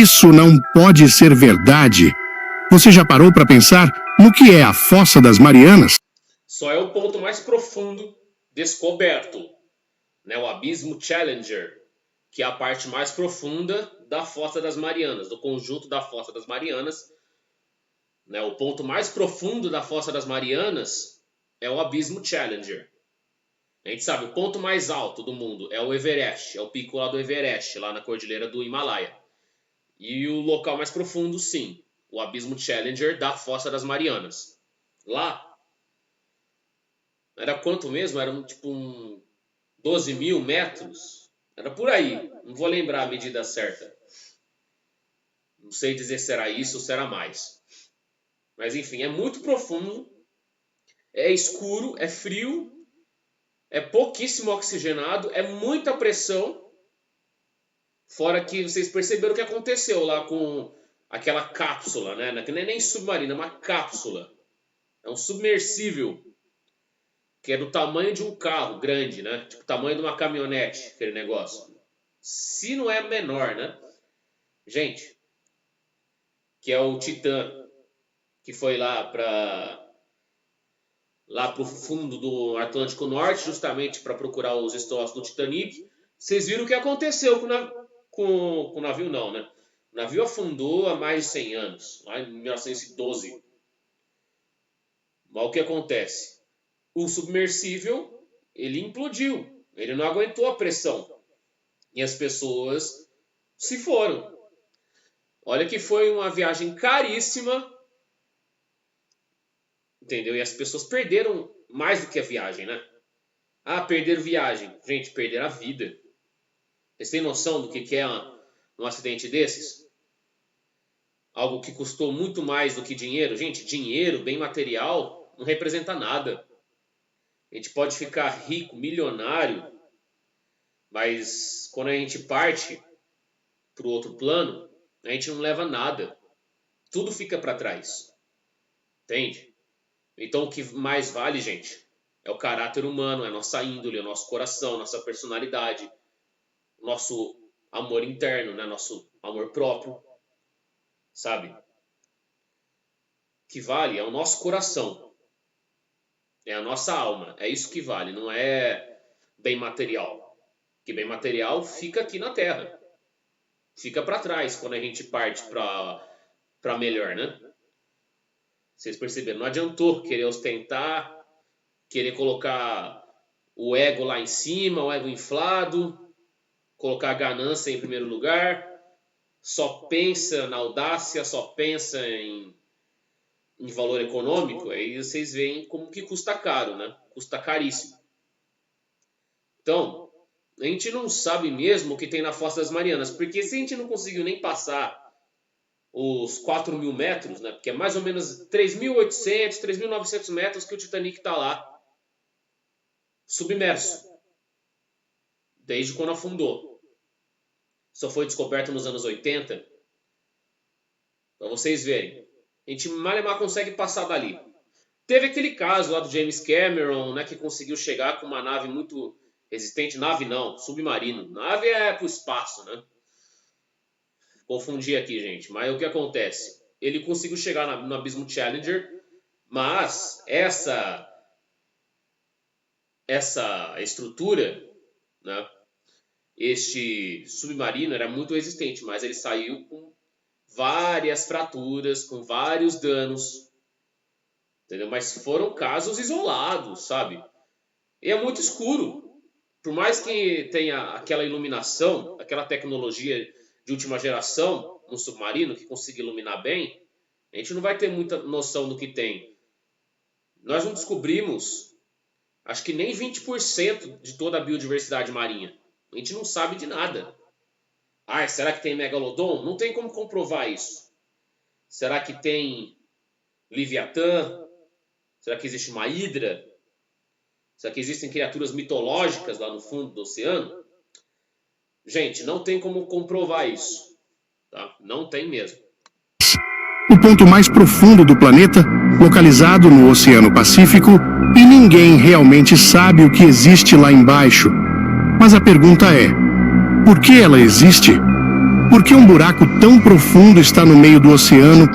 Isso não pode ser verdade. Você já parou para pensar no que é a Fossa das Marianas? Só é o ponto mais profundo descoberto, né? O Abismo Challenger, que é a parte mais profunda da Fossa das Marianas, do conjunto da Fossa das Marianas. Né? O ponto mais profundo da Fossa das Marianas é o Abismo Challenger. A gente sabe, o ponto mais alto do mundo é o Everest, é o pico lá do Everest, lá na cordilheira do Himalaia. E o local mais profundo, sim, o Abismo Challenger da Fossa das Marianas. Lá, era quanto mesmo? Era tipo 12 mil metros? Era por aí, não vou lembrar a medida certa. Não sei dizer se era isso ou se era mais. Mas enfim, é muito profundo, é escuro, é frio, é pouquíssimo oxigenado, é muita pressão. Fora que vocês perceberam o que aconteceu lá com aquela cápsula, né? Que não é nem submarina, é uma cápsula. É um submersível, que é do tamanho de um carro grande, né? Tipo o tamanho de uma caminhonete, aquele negócio. Se não é menor, né? Gente, que é o Titã, que foi lá para o fundo do Atlântico Norte, justamente para procurar os destroços do Titanic. Vocês viram o que aconteceu com o navio, não, né? O navio afundou há mais de 100 anos, lá em 1912. Mas o que acontece? O submersível, ele implodiu. Ele não aguentou a pressão. E as pessoas se foram. Olha que foi uma viagem caríssima. Entendeu? E as pessoas perderam mais do que a viagem, né? Ah, perderam viagem. Gente, perderam a vida. Vocês têm noção do que é um acidente desses? Algo que custou muito mais do que dinheiro. Gente, dinheiro, bem material, não representa nada. A gente pode ficar rico, milionário, mas quando a gente parte para o outro plano, a gente não leva nada. Tudo fica para trás. Entende? Então o que mais vale, gente, é o caráter humano, é a nossa índole, é o nosso coração, nossa personalidade, nosso amor interno, né? Nosso amor próprio, sabe? O que vale é o nosso coração, é a nossa alma, é isso que vale, não é bem material. Porque bem material fica aqui na Terra, fica para trás quando a gente parte para melhor, né? Vocês perceberam? Não adiantou querer ostentar, querer colocar o ego lá em cima, o ego inflado, colocar a ganância em primeiro lugar, só pensa na audácia, só pensa em valor econômico, aí vocês veem como que custa caro, né? Custa caríssimo. Então, a gente não sabe mesmo o que tem na Fossa das Marianas, porque se a gente não conseguiu nem passar os 4 mil metros, né? Porque é mais ou menos 3.800, 3.900 metros que o Titanic está lá, submerso, desde quando afundou. Só foi descoberto nos anos 80, para vocês verem. A gente mal e mal consegue passar dali. Teve aquele caso lá do James Cameron, né, que conseguiu chegar com uma nave muito resistente. Nave não, submarino. Nave é para o espaço, né? Confundi aqui, gente. Mas o que acontece? Ele conseguiu chegar no Abismo Challenger, mas essa estrutura, né, este submarino era muito resistente, mas ele saiu com várias fraturas, com vários danos, entendeu? Mas foram casos isolados, sabe? E é muito escuro. Por mais que tenha aquela iluminação, aquela tecnologia de última geração no submarino que consiga iluminar bem, a gente não vai ter muita noção do que tem. Nós não descobrimos, acho que nem 20% de toda a biodiversidade marinha. A gente não sabe de nada. Ah, será que tem megalodon? Não tem como comprovar isso. Será que tem Leviatã? Será que existe uma hidra? Será que existem criaturas mitológicas lá no fundo do oceano? Gente, não tem como comprovar isso. Tá? Não tem mesmo. O ponto mais profundo do planeta, localizado no Oceano Pacífico, e ninguém realmente sabe o que existe lá embaixo. Mas a pergunta é: por que ela existe? Por que um buraco tão profundo está no meio do oceano,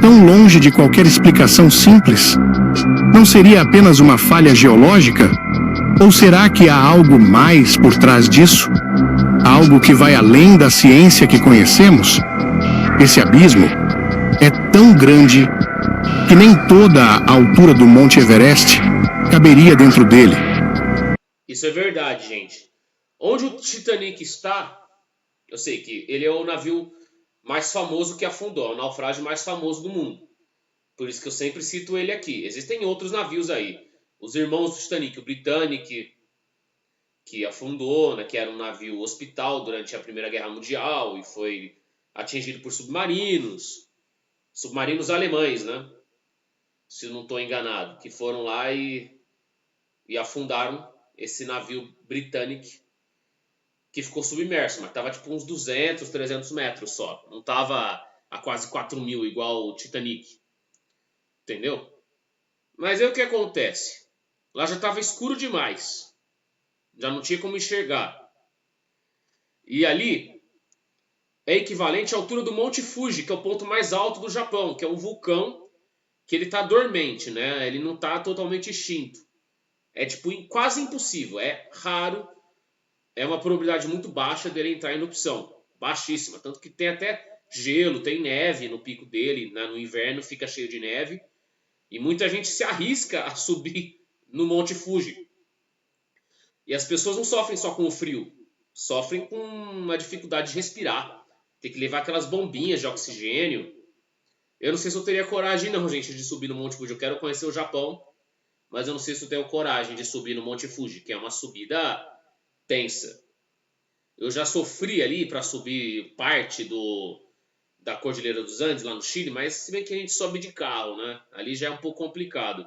tão longe de qualquer explicação simples? Não seria apenas uma falha geológica? Ou será que há algo mais por trás disso? Algo que vai além da ciência que conhecemos? Esse abismo é tão grande que nem toda a altura do Monte Everest caberia dentro dele. Isso é verdade, gente. Onde o Titanic está, eu sei que ele é o navio mais famoso que afundou, é o naufrágio mais famoso do mundo. Por isso que eu sempre cito ele aqui. Existem outros navios aí. Os irmãos do Titanic, o Britannic, que afundou, né, que era um navio hospital durante a Primeira Guerra Mundial e foi atingido por submarinos alemães, né? Se eu não estou enganado, que foram lá e afundaram esse navio Britannic, que ficou submerso, mas estava tipo uns 200, 300 metros só. Não estava a quase 4.000 igual o Titanic. Entendeu? Mas aí o que acontece? Lá já estava escuro demais. Já não tinha como enxergar. E ali é equivalente à altura do Monte Fuji, que é o ponto mais alto do Japão, que é um vulcão que ele está dormente, né? Ele não está totalmente extinto. É tipo quase impossível, é raro, é uma probabilidade muito baixa dele entrar em erupção, baixíssima, tanto que tem até gelo, tem neve no pico dele, né? No inverno fica cheio de neve, e muita gente se arrisca a subir no Monte Fuji. E as pessoas não sofrem só com o frio, sofrem com uma dificuldade de respirar, tem que levar aquelas bombinhas de oxigênio. Eu não sei se eu teria coragem não, gente, de subir no Monte Fuji, eu quero conhecer o Japão, mas eu não sei se eu tenho coragem de subir no Monte Fuji, que é uma subida tensa. Eu já sofri ali para subir parte da Cordilheira dos Andes, lá no Chile, mas se bem que a gente sobe de carro, né? Ali já é um pouco complicado.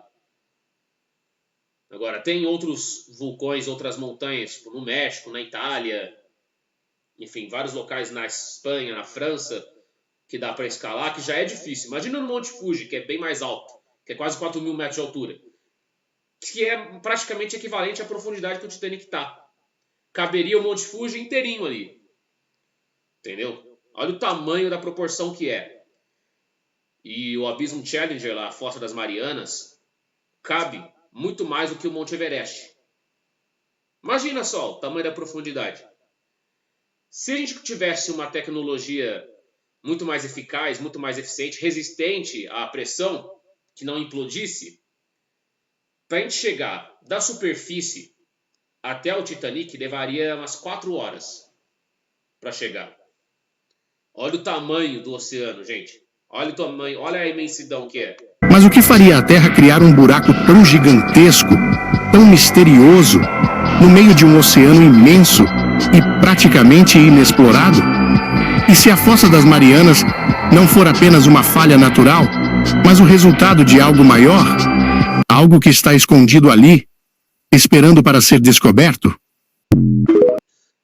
Agora, tem outros vulcões, outras montanhas, tipo no México, na Itália, enfim, vários locais na Espanha, na França, que dá para escalar, que já é difícil. Imagina no Monte Fuji, que é bem mais alto, que é quase 4.000 metros de altura, que é praticamente equivalente à profundidade que o Titanic está. Caberia o Monte Fuji inteirinho ali. Entendeu? Olha o tamanho da proporção que é. E o Abismo Challenger lá, a Fossa das Marianas, cabe muito mais do que o Monte Everest. Imagina só o tamanho da profundidade. Se a gente tivesse uma tecnologia muito mais eficaz, muito mais eficiente, resistente à pressão, que não implodisse, para a gente chegar da superfície até o Titanic levaria umas 4 horas para chegar. Olha o tamanho do oceano, gente. Olha o tamanho, olha a imensidão que é. Mas o que faria a Terra criar um buraco tão gigantesco, tão misterioso, no meio de um oceano imenso e praticamente inexplorado? E se a Fossa das Marianas não for apenas uma falha natural, mas o resultado de algo maior? Algo que está escondido ali, esperando para ser descoberto?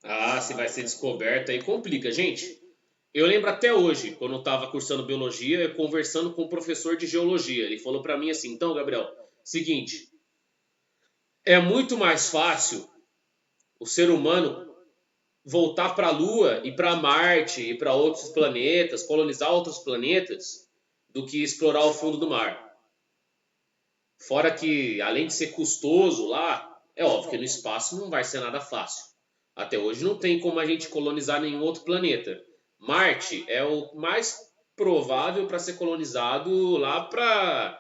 Ah, se vai ser descoberto aí complica, gente. Eu lembro até hoje, quando eu estava cursando biologia, eu conversando com um professor de geologia. Ele falou para mim assim: então, Gabriel, seguinte, é muito mais fácil o ser humano voltar para a Lua e para Marte e para outros planetas, colonizar outros planetas, do que explorar o fundo do mar. Fora que, além de ser custoso lá, é óbvio que no espaço não vai ser nada fácil. Até hoje não tem como a gente colonizar nenhum outro planeta. Marte é o mais provável para ser colonizado lá para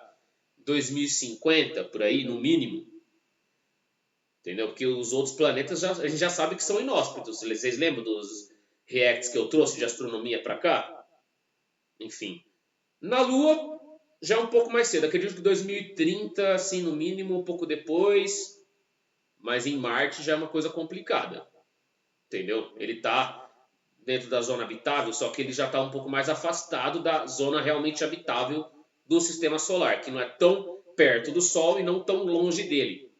2050, por aí, no mínimo. Entendeu? Porque os outros planetas a gente já sabe que são inóspitos. Vocês lembram dos reacts que eu trouxe de astronomia para cá? Enfim. Na Lua já é um pouco mais cedo. Acredito que 2030, assim, no mínimo, um pouco depois. Mas em Marte já é uma coisa complicada. Entendeu? Ele está dentro da zona habitável, só que ele já está um pouco mais afastado da zona realmente habitável do sistema solar, que não é tão perto do Sol e não tão longe dele.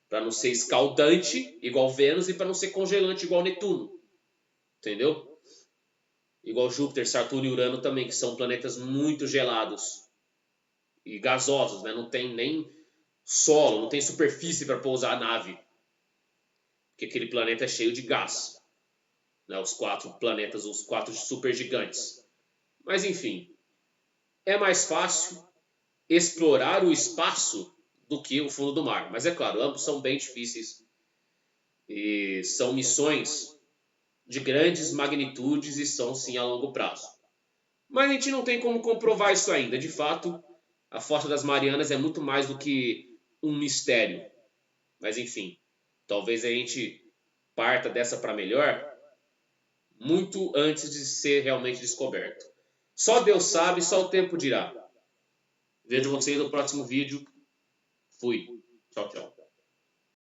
Para não ser escaldante igual Vênus e para não ser congelante igual Netuno. Entendeu? Igual Júpiter, Saturno e Urano também, que são planetas muito gelados e gasosos, né? Não tem nem solo, não tem superfície para pousar a nave. Porque aquele planeta é cheio de gás. né, os 4 planetas, os 4 supergigantes. Mas enfim, é mais fácil explorar o espaço do que o fundo do mar. Mas é claro, ambos são bem difíceis e são missões de grandes magnitudes e são sim a longo prazo. Mas a gente não tem como comprovar isso ainda. De fato, a Fossa das Marianas é muito mais do que um mistério. Mas enfim, talvez a gente parta dessa para melhor muito antes de ser realmente descoberto. Só Deus sabe, só o tempo dirá. Vejo vocês no próximo vídeo. Fui. Tchau, tchau.